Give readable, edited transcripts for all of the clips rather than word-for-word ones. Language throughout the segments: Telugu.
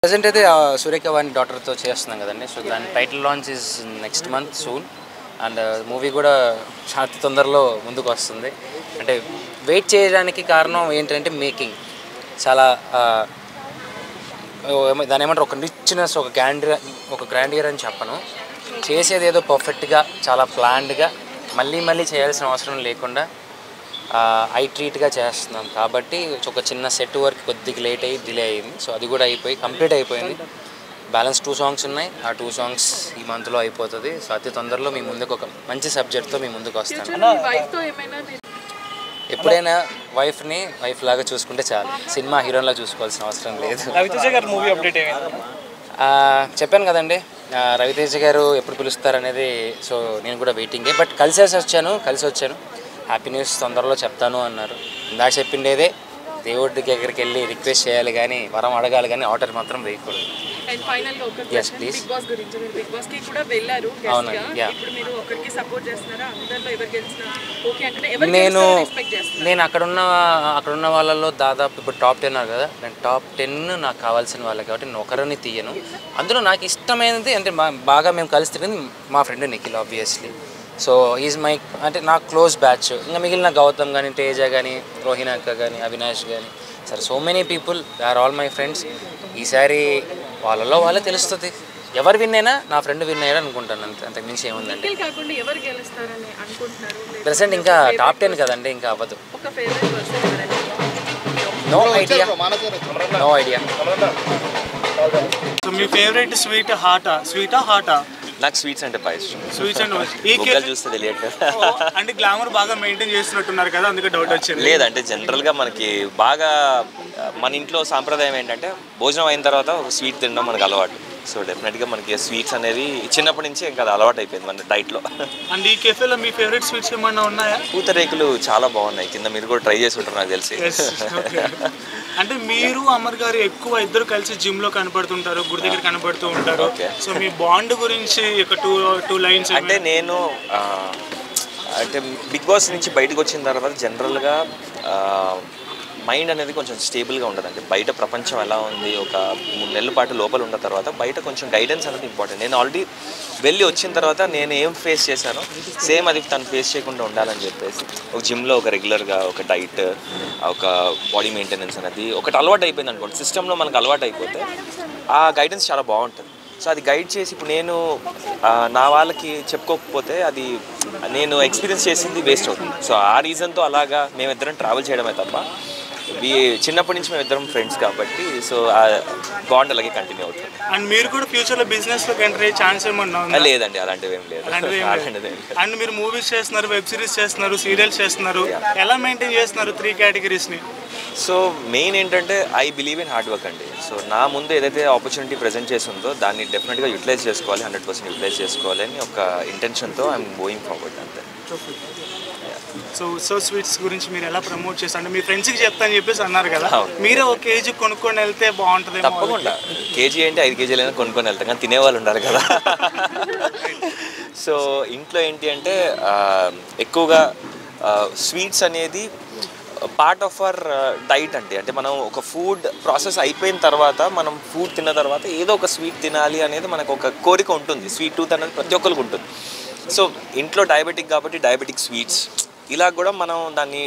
ప్రెజెంట్ అయితే సురేఖ వాణి డాటర్తో చేస్తున్నాం కదండి. సో దాని title launch is next month soon. And movie కూడా చాలా తొందరలో ముందుకు వస్తుంది. అంటే వెయిట్ చేయడానికి కారణం ఏంటంటే మేకింగ్ చాలా దాని ఏమంటారు, ఒక రిచ్నెస్, ఒక గ్రాండియర్ అని చెప్పను. చేసేది ఏదో పర్ఫెక్ట్గా చాలా ప్లాన్డ్గా మళ్ళీ చేయాల్సిన అవసరం లేకుండా ఐ ట్రీట్గా చేస్తున్నాం కాబట్టి ఒక చిన్న సెట్ వర్క్ కొద్దిగా లేట్ అయ్యి డిలే అయ్యింది. సో అది కూడా కంప్లీట్ అయిపోయింది. బ్యాలెన్స్ 2 సాంగ్స్ ఉన్నాయి. ఆ 2 సాంగ్స్ ఈ మంత్లో అయిపోతుంది. సో అతి తొందరలో మీ ముందుకు ఒక మంచి సబ్జెక్ట్తో మీ ముందుకు వస్తాను. ఎప్పుడైనా వైఫ్ లాగా చూసుకుంటే చాలు, సినిమా హీరోలా చూసుకోవాల్సిన అవసరం లేదు. రవితేజ గారు మూవీ అప్డేట్ చెప్పాను కదండి, రవితేజ గారు ఎప్పుడు పిలుస్తారనేది. సో నేను కూడా వెయిటింగే, బట్ కలిసి వచ్చాను. హ్యాపీ న్యూస్ తొందరలో చెప్తాను అన్నారు. ఇందాక చెప్పిండేదే, దేవుడి దగ్గరికి వెళ్ళి రిక్వెస్ట్ చేయాలి కానీ, వరం అడగాలి కానీ ఆర్డర్ మాత్రం వేయకూడదు. Yes please. నేను అక్కడున్న వాళ్ళలో దాదాపు ఇప్పుడు టాప్ 10 కదా, నేను టాప్ 10 నాకు కావాల్సిన వాళ్ళకి కాబట్టి నేను ఒకరిని తీయను. అందులో నాకు ఇష్టమైనది అంటే బాగా మేము కలిసి తిరిగింది మా friend Nikhil obviously. So is my అంటే నాకు క్లోజ్ బ్యాచ్. ఇంకా మిగిలిన గౌతమ్ కానీ, తేజ కానీ, రోహిణి అక్క కానీ, అవినాష్ కానీ, సరే so many people, they are all my friends. ఈసారి వాళ్ళలో వాళ్ళే తెలుస్తుంది. ఎవరు విన్ అయినా నా ఫ్రెండ్ విన్ అయ్యాడు అనుకుంటాను. అంతకు మించి ఏముందండి. ప్రెసెంట్ ఇంకా టాప్ 10 కదండి, ఇంకా అవ్వదు. No idea. మీ ఫేవరెట్ స్వీట్ హాటా? నాకు స్వీట్స్ అంటే బాగా ఇష్టం. స్వీట్స్ అంటే చూస్తే తెలియట్లేదు. అంటే గ్లామర్ బాగా మెయింటైన్ చేస్తున్నట్టున్నారు కదా, అందుకే డౌట్ వచ్చింది. లేదంటే జనరల్గా మనకి బాగా మన ఇంట్లో సాంప్రదాయం ఏంటంటే భోజనం అయిన తర్వాత ఒక స్వీట్ తినడం మనకు అలవాటు. సో డెఫినెట్గా మనకి స్వీట్స్ అనేది చిన్నప్పటి నుంచి ఇంకా అది అలవాటు అయిపోయింది మన డైట్లో. అండ్ ఈ కెఫేలో మీ ఫేవరెట్ స్వీట్స్ ఏమన్నా ఉన్నాయా? పూతరేకులు చాలా బాగున్నాయి. కింద మీరు కూడా ట్రై చేసి ఉంటారు నాకు తెలిసి. అంటే మీరు అమర్ గారు ఎక్కువ ఇద్దరు కలిసి జిమ్ లో కనపడుతుంటారు, గుడి దగ్గర కనపడుతూ ఉంటారు. సో మీ బాండ్ గురించి ఒక టూ లైన్స్. అంటే నేను అంటే బిగ్ బాస్ నుంచి బయటకు వచ్చిన తర్వాత జనరల్గా మైండ్ అనేది కొంచెం స్టేబుల్గా ఉండదు. అంటే బయట ప్రపంచం ఎలా ఉంది, ఒక 3 నెలల పాటు లోపల ఉన్న తర్వాత బయట కొంచెం గైడెన్స్ అనేది ఇంపార్టెంట్. నేను ఆల్రెడీ వెళ్ళి వచ్చిన తర్వాత నేను ఏం ఫేస్ చేశానో సేమ్ అది తను ఫేస్ చేయకుండా ఉండాలని చెప్పేసి ఒక జిమ్లో ఒక రెగ్యులర్గా ఒక డైట్, ఒక బాడీ మెయింటెనెన్స్ అనేది ఒకటి అలవాటు అయిపోయింది అనుకోండి. సిస్టంలో మనకు అలవాటు అయిపోతే ఆ గైడెన్స్ చాలా బాగుంటుంది. సో అది గైడ్ చేసి ఇప్పుడు నేను నా వాళ్ళకి చెప్పుకోకపోతే అది నేను ఎక్స్పీరియన్స్ చేసింది వేస్ట్ అవుతుంది. సో ఆ రీజన్తో అలాగా మేమిద్దరం ట్రావెల్ చేయడమే తప్ప చిన్నప్పటి నుంచి మేము ఇద్దరం ఫ్రెండ్స్ కాబట్టి సో ఆ బాండ్ అలాగే కంటిన్యూ అవుతుంది. అండ్ మీరు కూడా ఫ్యూచర్లో బిజినెస్లోకి ఎంటర్ అయ్యే ఛాన్స్ ఏమన్నా? లేదండి, అలాంటివి ఏం లేదు. అండ్ మీరు మూవీస్ చేస్తున్నారు, వెబ్ సిరీస్ చేస్తున్నారు, సీరియల్స్ చేస్తున్నారు, ఎలా మెయింటైన్ చేస్తున్నారు 3 కేటగిరీస్ని? సో మెయిన్ ఏంటంటే I believe in hard work అండి. సో నా ముందు ఏదైతే ఆపర్చునిటీ ప్రజెంట్ చేస్తుందో దాన్ని డెఫినెట్గా యూటిలైజ్ చేసుకోవాలి, 100% యూటిలైజ్ చేసుకోవాలని ఒక ఇంటెన్షన్తో ఐఎమ్ గోయింగ్ ఫార్వర్డ్ అంతే. సో స్వీట్స్ గురించి మీరు ఎలా ప్రమోట్ చేస్తారు? అంటే మీ ఫ్రెండ్స్కి చెప్తాను చెప్పేసి అన్నారు కదా, మీరే ఒక కేజీ కొనుక్కొని వెళ్తే బాగుంటుంది. తప్పకుండా కేజీ ఏంటి 5 కేజీలైనా కొనుక్కొని వెళ్తాం, కానీ తినేవాళ్ళు ఉండాలి కదా. సో ఇంట్లో ఏంటి అంటే ఎక్కువగా స్వీట్స్ అనేది పార్ట్ ఆఫ్ అవర్ డైట్ అండి. అంటే మనం ఒక ఫుడ్ ప్రాసెస్ అయిపోయిన తర్వాత మనం ఫుడ్ తిన్న తర్వాత ఏదో ఒక స్వీట్ తినాలి అనేది మనకు ఒక కోరిక ఉంటుంది. స్వీట్ టూత్ అనేది ప్రతి ఒక్కరికి ఉంటుంది. సో ఇంట్లో డయాబెటిక్ కాబట్టి డయాబెటిక్ స్వీట్స్ ఇలా కూడా మనం దాన్ని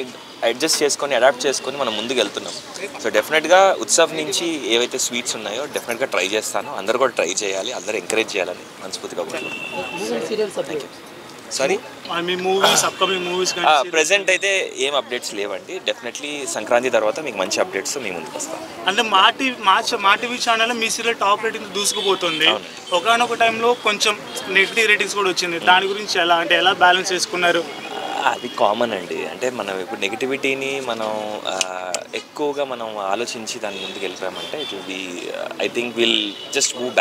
అడ్జస్ట్ చేసుకొని అడాప్ట్ చేసుకొని మనం ముందుకు వెళ్తున్నాం. సో డెఫినెట్గా ఉత్సవ్ నుంచి ఏవైతే స్వీట్స్ ఉన్నాయో డెఫినెట్గా ట్రై చేస్తాను. అందరూ కూడా ట్రై చేయాలి, అందరూ ఎంకరేజ్ చేయాలని మనస్ఫూర్తిగా కోరుకుంటున్నాను. సారీ, ప్రెసెంట్ అయితే ఏం అప్డేట్స్ లేవండి. డెఫినెట్లీ సంక్రాంతి తర్వాత మీకు మంచి అప్డేట్స్ మీ ముందుకు వస్తాను. అంటే మా టీవీ ఛానల్లో మీ సీరియల్ టాప్ రేటింగ్ దూసుకుపోతుంది. ఒకనొక టైంలో కొంచెం నెగిటివ్ రేటింగ్స్ కూడా వచ్చింది. దాని గురించి ఎలా బ్యాలెన్స్ చేసుకున్నారు? అది కామన్ అండి. అంటే మనం ఇప్పుడు నెగిటివిటీని మనం ఎక్కువగా మనం ఆలోచించి దాని ముందుకు వెళ్ళిపోయామంటే it will be I think will just move back.